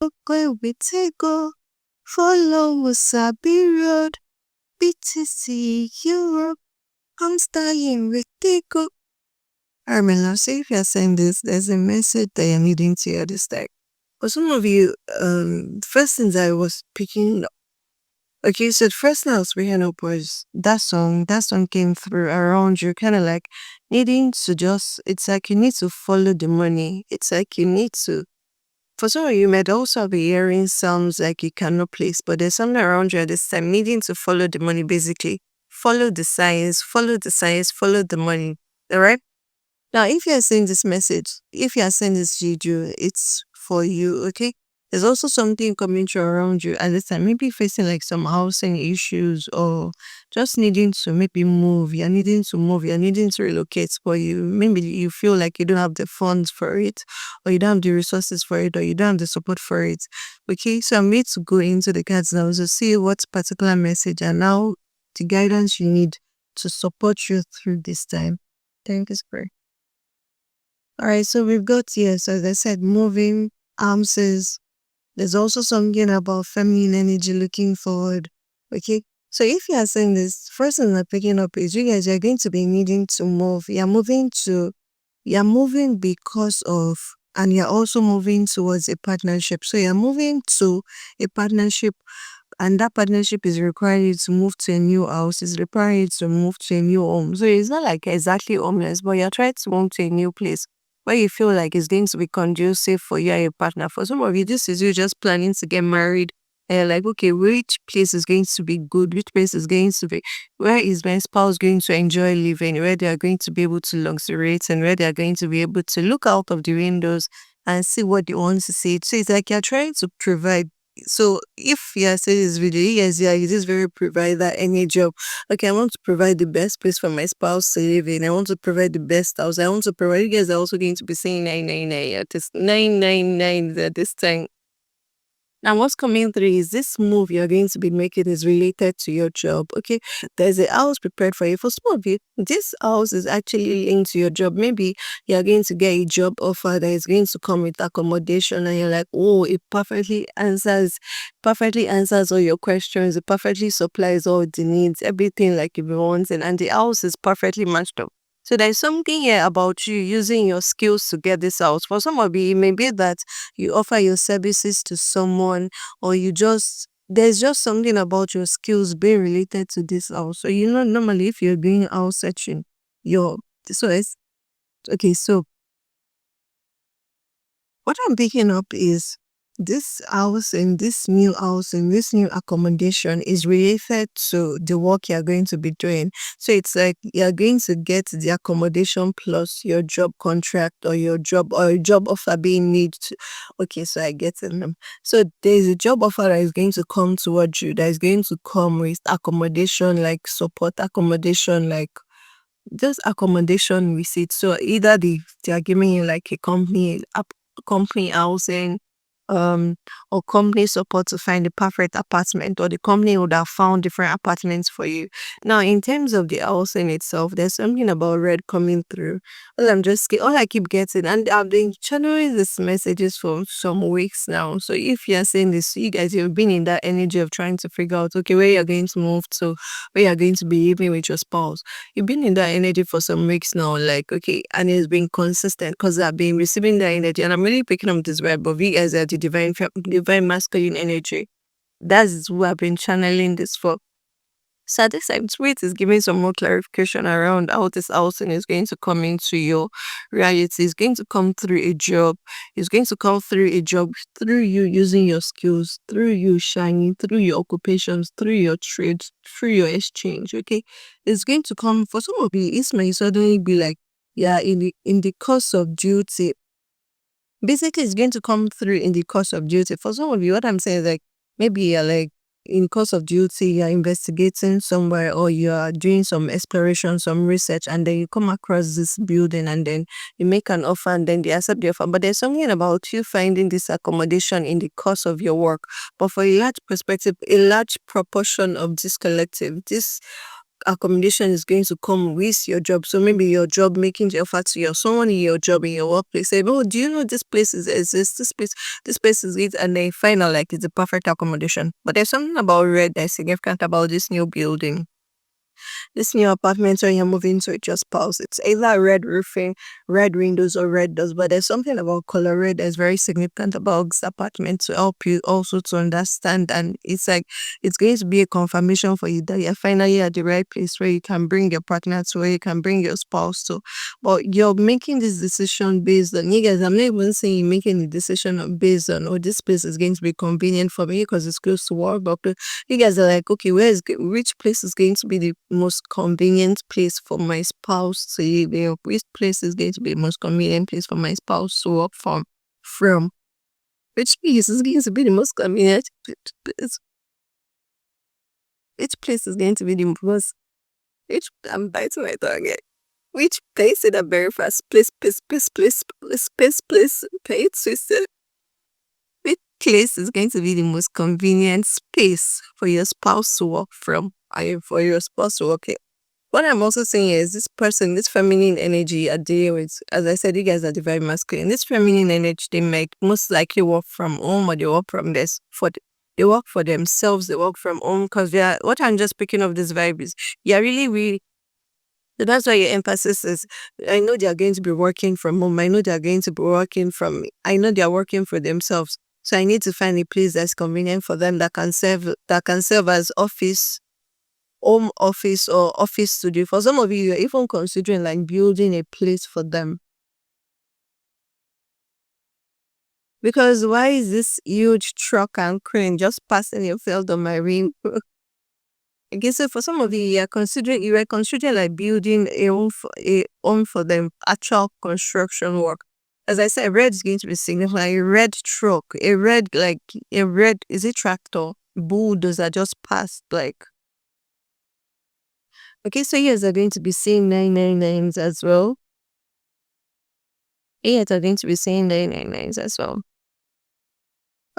Where we take go, follow Wasabi Road, BTC Europe, I'm staying with Tico. Armella, so if you're saying this, there's a message that you're needing to hear this time. For some of you, first things I was picking up. Okay, so the first thing I was picking up was that song. That song came through around you, kind of like needing to just, it's like you need to follow the money. It's like you need to, for some of you, might also be hearing sounds like you cannot place, but there's something around you at this time needing to follow the money, basically. Follow the science, follow the science, follow the money. All right? Now, if you're saying this message, if you're saying this video, it's for you, okay? There's also something coming through around you at this time, maybe facing like some housing issues or just needing to maybe move. You're needing to move, you're needing to relocate, but maybe you feel like you don't have the funds for it, or you don't have the resources for it, or you don't have the support for it. Okay, so I'm going to go into the cards now to see what particular message and now the guidance you need to support you through this time. Thank you, Spirit. All right, so we've got here, so as I said, moving, answers. There's also something about feminine energy looking forward. Okay, so if you are saying this, first thing I'm picking up is you guys are going to be needing to move. You're moving because of, and you're also moving towards a partnership. So you're moving to a partnership, and that partnership is requiring you to move to a new house, is requiring you to move to a new home. So it's not like exactly homeless, but you're trying to move to a new place where you feel like it's going to be conducive for you and your partner. For some of you, this is you just planning to get married. And you're like, okay, which place is going to be good? Which place is going to be, where is my spouse going to enjoy living? Where they are going to be able to luxuriate and where they are going to be able to look out of the windows and see what they want to see. So it's like you're trying to provide. So if you're saying this video, yes, yeah, it is very provider any job. Okay, I want to provide the best place for my spouse to live in. I want to provide the best house. I want to provide, you guys are also going to be saying 999 at this 999 at this time. And what's coming through is this move you're going to be making is related to your job. Okay, there's a house prepared for you. For some of you, this house is actually linked to your job. Maybe you're going to get a job offer that is going to come with accommodation, and you're like, oh, it perfectly answers all your questions. It perfectly supplies all the needs, everything like you've been wanting, and the house is perfectly matched up. So there's something here about you using your skills to get this house. For some of you, it may be that you offer your services to someone, or there's just something about your skills being related to this house. So normally if you're doing house searching, your so it's okay. So what I'm picking up is this house and this new house and this new accommodation is related to the work you're going to be doing. So it's like you're going to get the accommodation plus your job contract or your job offer being made. Okay, so I get it now. So there's a job offer that is going to come towards you, that is going to come with accommodation, like support accommodation, like just accommodation receipt. So either they are giving you like a company housing, or company support to find the perfect apartment, or the company would have found different apartments for you. Now, in terms of the housing itself, there's something about red coming through. All I keep getting, and I've been channeling these messages for some weeks now. So if you're saying this, you guys, you've been in that energy of trying to figure out, okay, where you're going to move to, where you're going to be living with your spouse. You've been in that energy for some weeks now, like, okay, and it's been consistent because I've been receiving that energy, and I'm really picking up this word, but we guys are the divine masculine energy. That's who I've been channeling this for. So at this time, Sweet is giving some more clarification around how this housing is going to come into your reality. It's going to come through a job. It's going to come through a job, through you using your skills, through you shining, through your occupations, through your trades, through your exchange. Okay, it's going to come for some of you. It may suddenly be like, yeah, in the course of duty. Basically, it's going to come through in the course of duty. For some of you, what I'm saying is like maybe you're like in course of duty, you're investigating somewhere, or you're doing some exploration, some research, and then you come across this building, and then you make an offer, and then they accept the offer. But there's something about you finding this accommodation in the course of your work. But for a large perspective, a large proportion of this collective, this accommodation is going to come with your job. So maybe your job making the offer to your someone in your job in your workplace. Say, oh, do you know this place is exists? This place is it, and they find out like it's the perfect accommodation. But there's something about red that's significant about this new building. This new apartment when you're moving to it just pause. It's either red roofing, red windows, or red doors. But there's something about color red that's very significant about this apartment to help you also to understand. And it's like it's going to be a confirmation for you that you're finally at the right place where you can bring your partner to, where you can bring your spouse to. But you're making this decision based on you guys. I'm not even saying you're making the decision based on, oh, this place is going to be convenient for me because it's close to work. But you guys are like, okay, which place is going to be the most convenient place for my spouse to live in? Which place is going to be the most convenient place for my spouse to work from? Which place is going to be the most convenient place? Which place is going to be the most? I'm biting my tongue again. Which place in the very fast place? Which place is going to be the most convenient space for your spouse to work from? For your spouse to work in. What I'm also saying is this person, this feminine energy are dealing with, as I said, you guys are the very masculine. This feminine energy, they might most likely work from home or they work from this they work for themselves, they work from home because they are what I'm just picking up this vibe is you're really, really so that's why your emphasis is I know they are going to be working from home. I know they are going to be working from I know they are working for themselves. So I need to find a place that's convenient for them that can serve as home office or office studio. For some of you, you're even considering like building a place for them. Because why is this huge truck and crane just passing your field on my ring? Okay, so for some of you, you are considering like building a home for them, actual construction work. As I said, red is going to be significant. A red truck, a red, is it tractor? Bulldozer just passed like. Okay, so yes, are going to be seeing 999s as well. Yes, are going to be seeing 999s as well.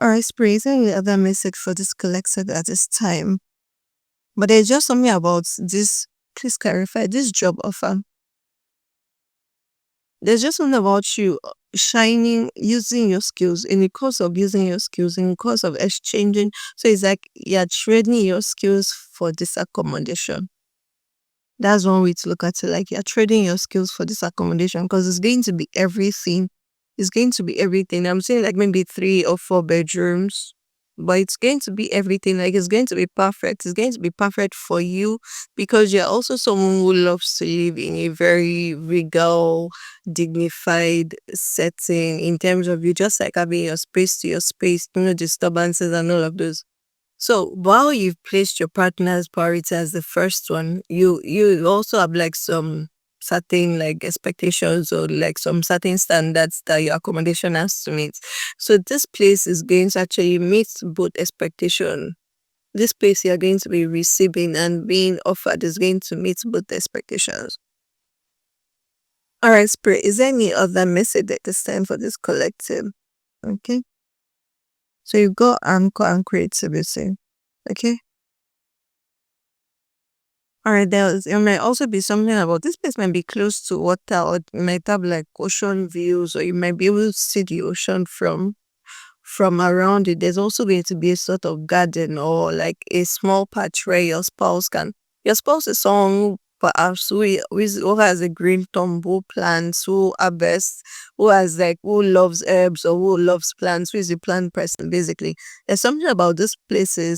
Alright, Spirit, is there any other message for this collected at this time? But there's just something about this, please clarify, this job offer. There's just something about you shining, using your skills, in the course of using your skills, in the course of exchanging. So it's like you're trading your skills for this accommodation. That's one way to look at it. Like you're trading your skills for this accommodation because it's going to be everything. It's going to be everything. I'm saying like maybe 3 or 4 bedrooms, but it's going to be everything. Like it's going to be perfect. It's going to be perfect for you because you're also someone who loves to live in a very regal, dignified setting in terms of you just like having your space to your space, no disturbances and all of those. So while you've placed your partner's priority as the first one, you also have like some certain like expectations or like some certain standards that your accommodation has to meet. So this place is going to actually meet both expectation. This place you're going to be receiving and being offered is going to meet both expectations. All right, Spirit, is there any other message at this time for this collective? Okay. So you've got anchor and creativity. Okay. Alright, there might also be something about this place might be close to water or it might have like ocean views or you might be able to see the ocean from around it. There's also going to be a sort of garden or like a small patch where your spouse is someone who perhaps who has a green thumb, who plants, who harvests, who loves herbs or who loves plants, who is a plant person basically. There's something about this place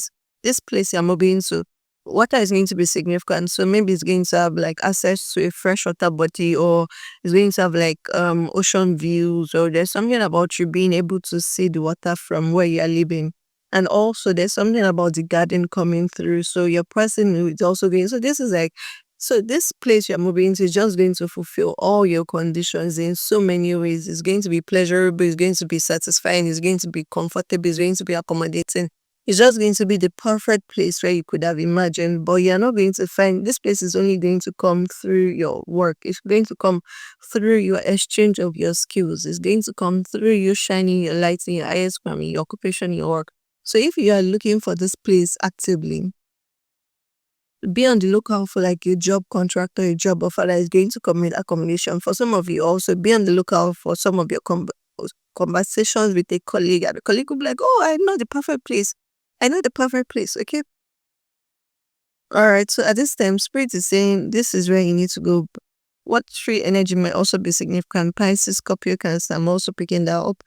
you're moving to. Water is going to be significant, so maybe it's going to have like access to a freshwater body, or it's going to have like ocean views, or there's something about you being able to see the water from where you're living. And also there's something about the garden coming through. So your person is also going so this place you're moving into is just going to fulfill all your conditions in so many ways. It's going to be pleasurable, it's going to be satisfying, it's going to be comfortable, it's going to be accommodating. It's just going to be the perfect place where you could have imagined, but you're not going to find this place is only going to come through your work. It's going to come through your exchange of your skills. It's going to come through you shining your light in your highest form, in your occupation, in your work. So if you are looking for this place actively, be on the lookout for like a job contract or a job offer that is going to come with accommodation. For some of you, also be on the lookout for some of your conversations with a colleague, and the colleague will be like, "Oh, I know the perfect place. I know the perfect place." Okay. All right. So at this time, Spirit is saying this is where you need to go. What tree energy might also be significant? Pisces, Scorpio, Cancer. I'm also picking that up.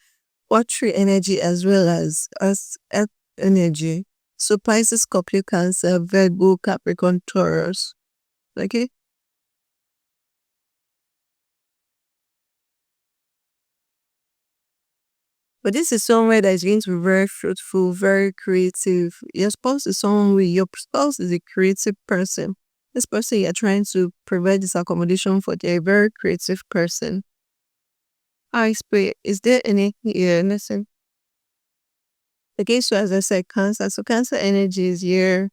What tree energy as well as earth energy. So Pisces, Scorpio, Cancer, Virgo, Capricorn, Taurus. Okay. But this is somewhere that is going to be very fruitful, very creative. Your spouse is someone with your spouse is a creative person. This person you're trying to provide this accommodation for, they're a very creative person. I spirit, is there any yeah, listen. Okay, so as I said, Cancer. So Cancer energy is here.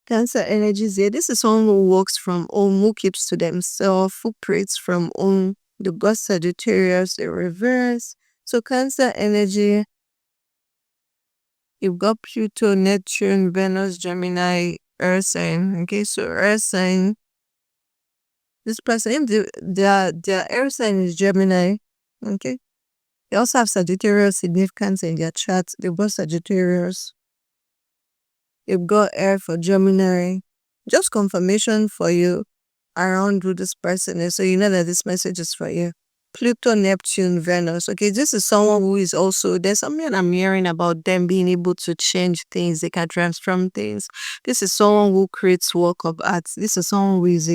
Cancer energy is here. This is someone who works from home, who keeps to themselves, who prays from home. The God Sagittarius, the reverse. So Cancer energy, you've got Pluto, Neptune, Venus, Gemini, Earth sign. Okay, so Earth sign. This person, if their Earth sign is Gemini. Okay. They also have Sagittarius significance in their chart. They've got Sagittarius. They've got Air for Gemini. Just confirmation for you around who this person is. So you know that this message is for you. Pluto, Neptune, Venus. Okay, this is someone who is also, there's something I'm hearing about them being able to change things. They can transform things. This is someone who creates work of art. This is someone who is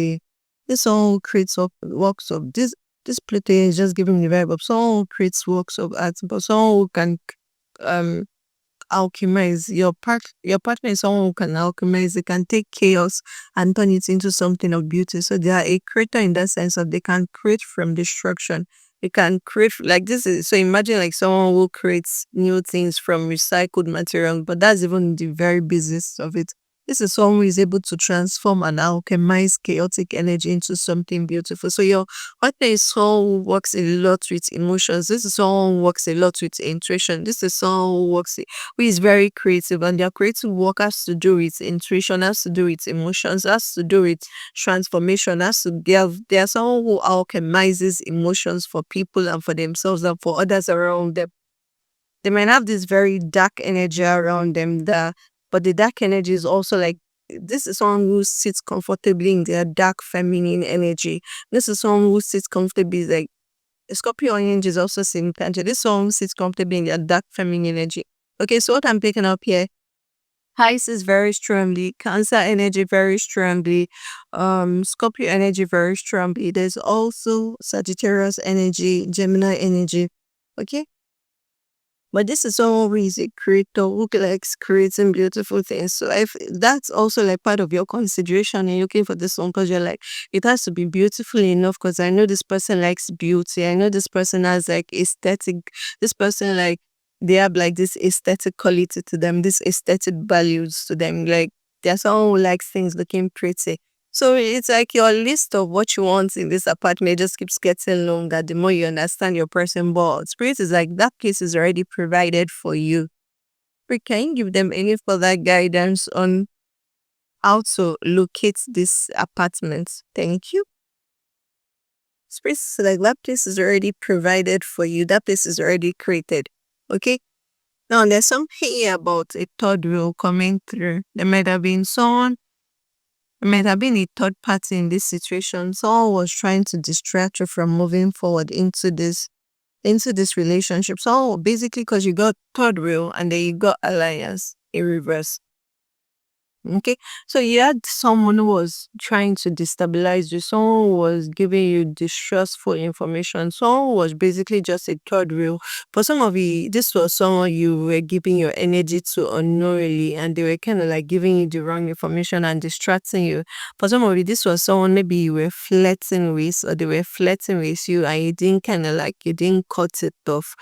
this someone who creates works of, this Pluto is just giving me the vibe of someone who creates works of art, but someone who can, um, alchemize. Your partner is someone who can alchemize. They can take chaos and turn it into something of beauty. So they are a creator in that sense of they can create from destruction. They can create like this is so imagine like someone who creates new things from recycled material, but that's even the very business of it. This is someone who is able to transform and alchemize chaotic energy into something beautiful. So your partner is someone who works a lot with emotions. This is someone who works a lot with intuition. This is someone who is very creative, and their creative work has to do with intuition, has to do with emotions, has to do with transformation, they are someone who alchemizes emotions for people and for themselves and for others around them. They might have this very dark energy around them that, but the dark energy is also like this is someone who sits comfortably in their dark feminine energy. This is someone who sits comfortably like Scorpio energy is also significant. This song sits comfortably in their dark feminine energy. Okay, so what I'm picking up here, Pisces very strongly, Cancer energy very strongly, Scorpio energy very strongly. There's also Sagittarius energy, Gemini energy. Okay, but this is someone who is a creator who likes creating beautiful things. So if that's also like part of your consideration and looking for this one, because you're like, it has to be beautiful enough because I know this person likes beauty. I know this person has like aesthetic, this person like they have like this aesthetic quality to them, this aesthetic values to them. Like they're someone who likes things looking pretty. So it's like your list of what you want in this apartment just keeps getting longer the more you understand your person. But Spirit is like that place is already provided for you. But can you give them any further guidance on how to locate this apartment? Thank you. Spirit is like that place is already provided for you. That place is already created. Okay. Now there's something here about a third wheel coming through. There might have been a third party in this situation. Someone was trying to distract you from moving forward into this relationship. So basically, because you got third wheel and then you got alliance in reverse. Okay, so you had someone who was trying to destabilize you, someone who was giving you distrustful information, someone who was basically just a third wheel. For some of you, this was someone you were giving your energy to unknowingly, and they were kind of like giving you the wrong information and distracting you. For some of you, this was someone maybe you were flirting with, or they were flirting with you, and you didn't cut it off.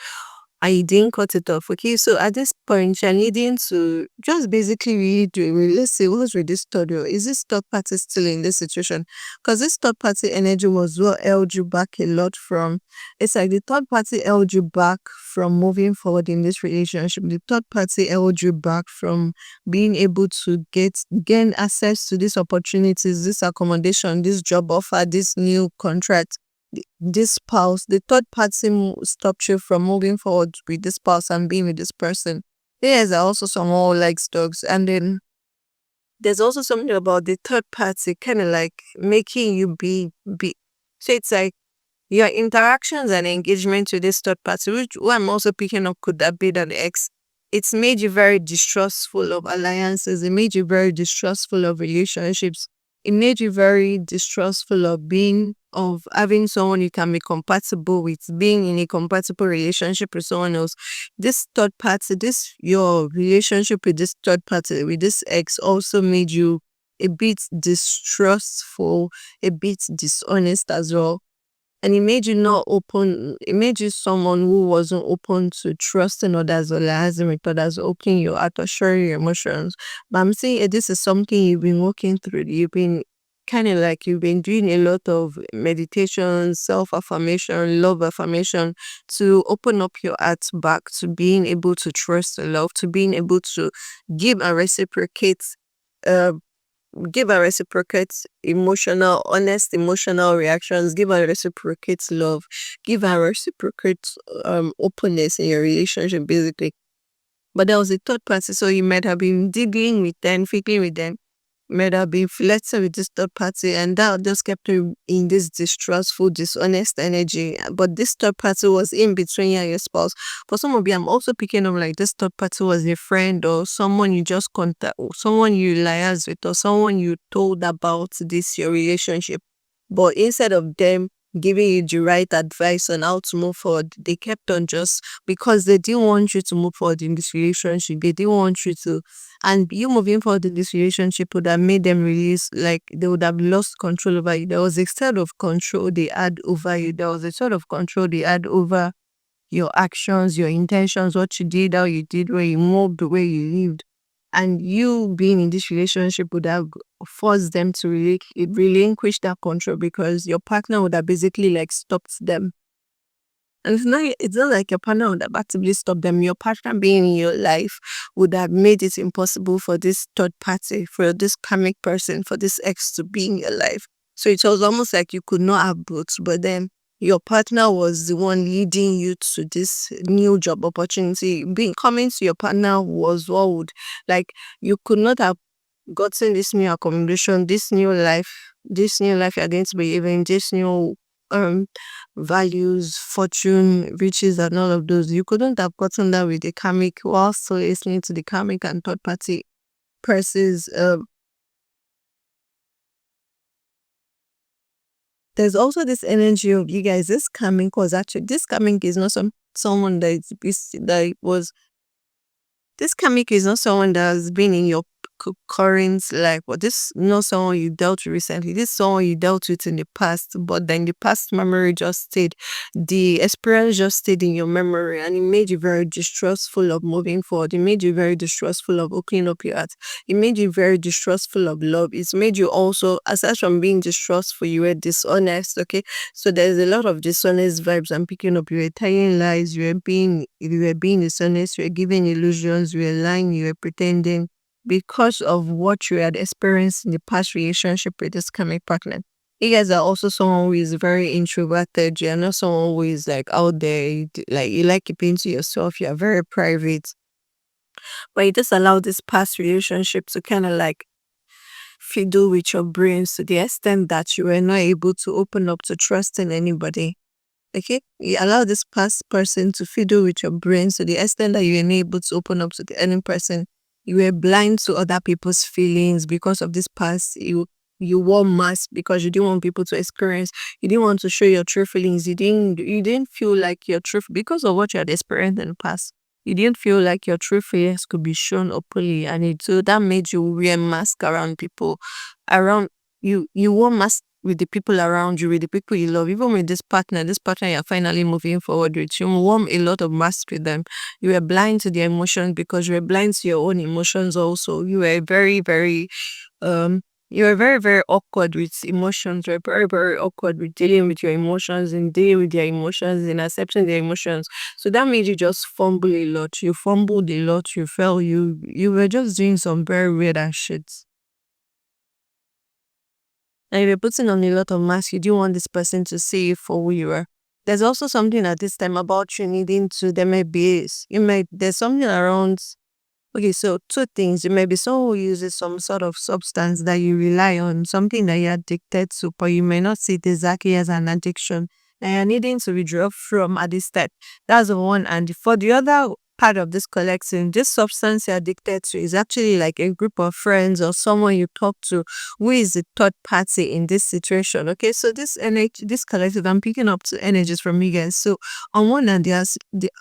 and you didn't cut it off. Okay, so at this point, you're needing to just basically redo it. Let's say, what's with this third wheel? Is this third party still in this situation? Because this third party energy was what held you back a lot from. It's like the third party held you back from moving forward in this relationship. The third party held you back from being able to gain access to these opportunities, this accommodation, this job offer, this new contract, this spouse. The third party stopped you from moving forward with this spouse and being with this person. There's also someone who likes dogs, and then there's also something about the third party kind of like making you be. So it's like your interactions and engagement with this third party, which what I'm also picking up could that be an ex. It's made you very distrustful of alliances. It made you very distrustful of relationships. It made you very distrustful of having someone you can be compatible with, being in a compatible relationship with someone else. This third party, this your relationship with this third party, with this ex, also made you a bit distrustful, a bit dishonest as well, and it made you not open. It made you someone who wasn't open to trusting others or liaising with others, opening your heart or sharing your emotions. But I'm saying this is something you've been working through. You've been kind of like you've been doing a lot of meditation, self-affirmation, love affirmation to open up your heart back to being able to trust and love, to being able to give and reciprocate uh, give and reciprocate emotional, honest emotional reactions, give and reciprocate love, give and reciprocate openness in your relationship, basically. But there was a third party, so you might have been digging with them, fickling with them, might have been flirting with this third party, and that just kept you in this distrustful, dishonest energy. But this third party was in between you and your spouse. For some of you, I'm also picking up like this third party was a friend or someone you just contact, or someone you liaise with, or someone you told about this your relationship. But instead of them giving you the right advice on how to move forward, they kept on just because they didn't want you to move forward in this relationship. They didn't want you to, and you moving forward in this relationship would have made them release, like they would have lost control over you. There was a sort of control they had over you. There was a sort of control they had over your actions, your intentions, what you did, how you did, where you moved, where you lived. And you being in this relationship would have forced them to relinquish that control because your partner would have basically like stopped them. And it's not like your partner would have actively stopped them. Your partner being in your life would have made it impossible for this third party, for this karmic person, for this ex to be in your life. So it was almost like you could not have both, but then your partner was the one leading you to this new job opportunity. Being coming to your partner was what would, like, you could not have gotten this new accommodation, this new life you're going to be living, this new um values, fortune, riches, and all of those. You couldn't have gotten that with the karmic while still listening to the karmic and third party persons. There's also this energy of you guys. This karmic is not someone that was this karmic is not someone that has been in your current life, or this is not someone you dealt with recently. This is someone you dealt with in the past, but then the past memory just stayed. The experience just stayed in your memory, and it made you very distrustful of moving forward. It made you very distrustful of opening up your heart. It made you very distrustful of love. It's made you also, aside from being distrustful, you were dishonest. Okay, so there's a lot of dishonest vibes I'm picking up. You were telling lies. You were being dishonest. You were giving illusions. You were lying. You were pretending because of what you had experienced in the past relationship with this karmic partner. You guys are also someone who is very introverted. You're not someone who is like out there. You like keeping to yourself. You're very private. But you just allow this past relationship to kind of like fiddle with your brains to the extent that you were not able to open up to trusting anybody. Okay, you allow this past person to fiddle with your brain to the extent that you're unable to open up to the any person. You were blind to other people's feelings because of this past. You wore masks because you didn't want people to experience. You didn't want to show your true feelings. You didn't feel like your true because of what you had experienced in the past. You didn't feel like your true feelings could be shown openly, and so that made you wear mask around people, around you. You wore mask with the people around you, with the people you love, even with this partner you're finally moving forward with. You warm a lot of mask with them. You were blind to their emotions because you were blind to your own emotions also. You were very, very um you were very, very awkward with emotions. You were very, very awkward with dealing with your emotions and dealing with their emotions and accepting their emotions. So that made you just fumble a lot. You fumbled a lot. You fell. You were just doing some very weird and shit. And you were putting on a lot of masks. You didn't want this person to see you for who you are. There's also something at this time about you needing to. There may be there's something around. Okay, so two things. You may be someone who uses some sort of substance that you rely on, something that you're addicted to, but you may not see it exactly as an addiction that you're needing to withdraw from at this step. That's the one. And for the other part of this collection, this substance you're addicted to is actually like a group of friends or someone you talk to who is the third party in this situation. Okay, so this energy, this collective, I'm picking up two energies from you guys. So on one hand, there's the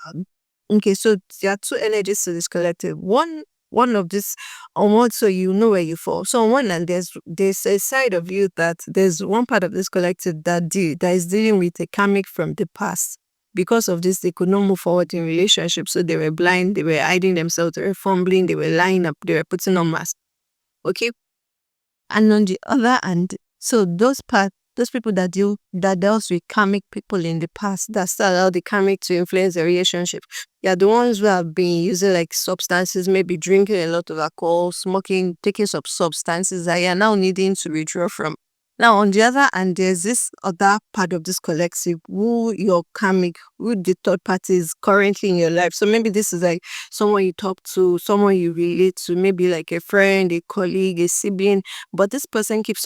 okay, so there are two energies to this collective. One of this on one, so you know where you fall. So on one hand, there's a side of you that there's one part of this collective that is dealing with a karmic from the past. Because of this, they could not move forward in relationships. So they were blind, they were hiding themselves, they were fumbling, they were lying up, they were putting on masks. Okay. And on the other hand, so those people that dealt with karmic people in the past that still allow the karmic to influence the relationship. Yeah, the ones who have been using like substances, maybe drinking a lot of alcohol, smoking, taking some substances that you're now needing to withdraw from. Now, on the other hand, there's this other part of this collective who your karmic, who the third party is currently in your life. So maybe this is like someone you talk to, someone you relate to, maybe like a friend, a colleague, a sibling, but this person keep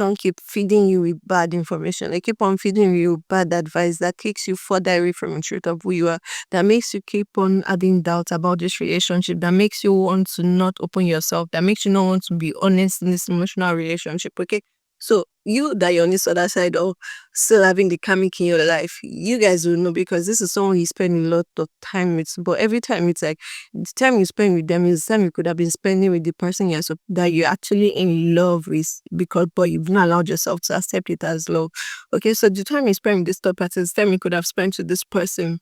feeding you with bad information. They keep on feeding you with bad advice that takes you further away from the truth of who you are, that makes you keep on having doubts about this relationship, that makes you want to not open yourself, that makes you not want to be honest in this emotional relationship. Okay. So you that you're on this other side or still having the karmic in your life, you guys will know because this is someone you spend a lot of time with. But every time it's like the time you spend with them is the time you could have been spending with the person that you're actually in love with because but you've not allowed yourself to accept it as love. Okay, so the time you spend with this third person is the time you could have spent with this person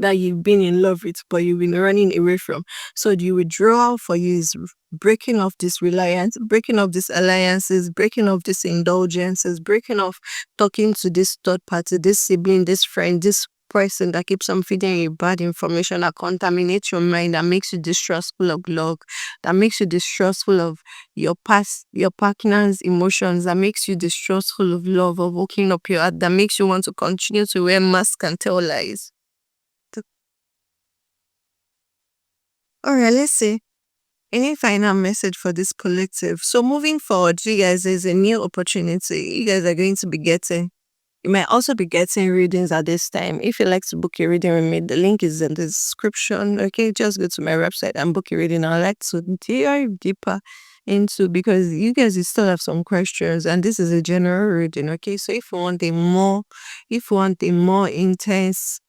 that you've been in love with, but you've been running away from. So the withdrawal for you is breaking off this reliance, breaking off these alliances, breaking off these indulgences, breaking off talking to this third party, this sibling, this friend, this person that keeps on feeding you bad information that contaminates your mind, that makes you distrustful of love, that makes you distrustful of your partner's emotions, that makes you distrustful of love, of opening up your heart, that makes you want to continue to wear masks and tell lies. All right, let's see. Any final message for this collective? So moving forward, you guys, there's a new opportunity. You guys are going to be getting. You might also be getting readings at this time. If you like to book a reading with me, the link is in the description. Okay, just go to my website and book a reading. I'd like to dive deeper into because you guys you still have some questions, and this is a general reading. Okay, so if you want a more intense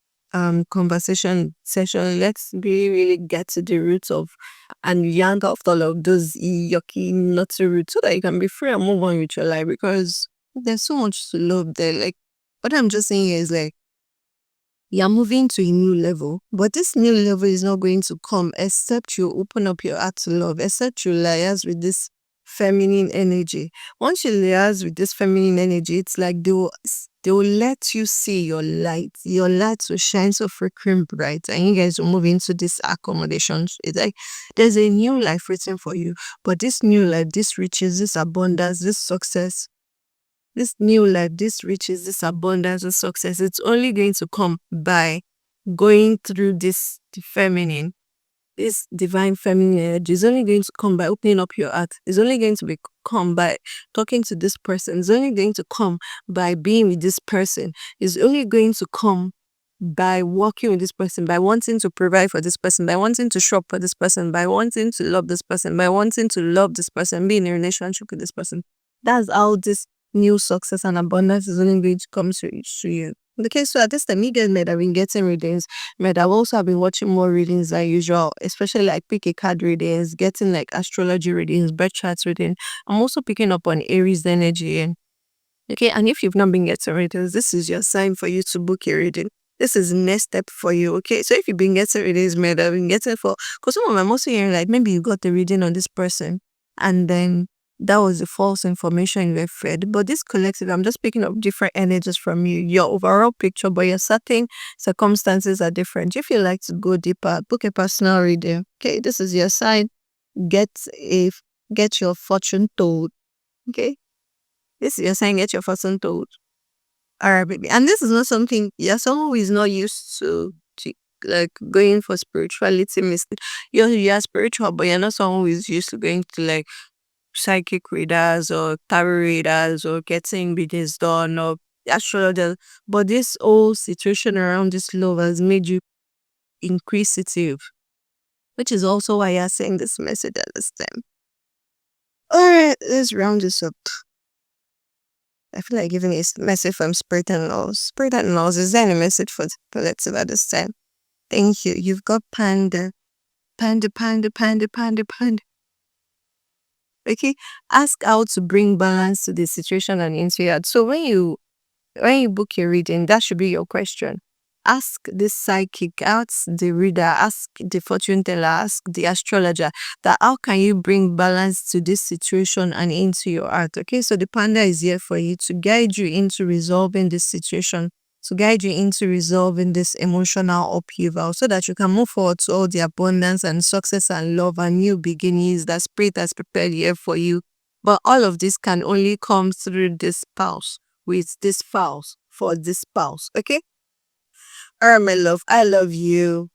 conversation session, let's really get to the roots of and yank off all of those yucky nutty roots so that you can be free and move on with your life because there's so much to love there. Like what I'm just saying is like you're moving to a new level, but this new level is not going to come except you open up your heart to love, except you liaise with this feminine energy. Once you liaise with this feminine energy, it's like they will let you see your light. Your light will shine so freaking bright, and you guys will move into this accommodation. It's like there's a new life waiting for you, but this new life, this riches, this abundance, this success, this new life, this riches, this abundance, this success, it's only going to come by going through this feminine, this divine feminine energy. Is only going to come by opening up your heart. It's only going to come by talking to this person. It's only going to come by being with this person. It's only going to come by working with this person, by wanting to provide for this person, by wanting to shop for this person, by wanting to love this person, by wanting to love this person, be in a relationship with this person. That's how this new success and abundance is only going to come to you. Okay, so at this time, you guys might have been getting readings, might have also have been watching more readings than usual, especially like pick a card readings, getting like astrology readings, birth charts reading. I'm also picking up on Aries energy Okay, and if you've not been getting readings, this is your sign for you to book a reading. This is the next step for you. Okay, so if you've been getting readings, may have been getting for, because some of them I'm also hearing like maybe you got the reading on this person, and then that was the false information you were fed. But this collective, I'm just picking up different energies from you, your overall picture, but your certain circumstances are different. If you like to go deeper, book a personal reading. Okay, this is your sign. Get a get your fortune told. Okay, this is your sign. Get your fortune told. All right, baby. And this is not something, you're someone who is not used to like going for spirituality. You're spiritual, but you're not someone who is used to going to like psychic readers or tarot readers or getting readings done or astrologer. But this whole situation around this love has made you inquisitive, which is also why you're saying this message at this time. All right, let's round this up. I feel like giving a message from Spirit and Laws. Spirit and Laws, is there any message for collective at this time? Thank you. You've got Panda. Panda, Panda, Panda, Panda, Panda. Okay? Ask how to bring balance to the situation and into your heart. So when you book your reading, that should be your question. Ask the psychic, ask the reader, ask the fortune teller, ask the astrologer that how can you bring balance to this situation and into your art. Okay, so the panda is here for you to guide you into resolving this situation, to guide you into resolving this emotional upheaval so that you can move forward to all the abundance and success and love and new beginnings that spirit has prepared here for you. But all of this can only come through this spouse, with this spouse, for this spouse. Okay? All right, my love. I love you.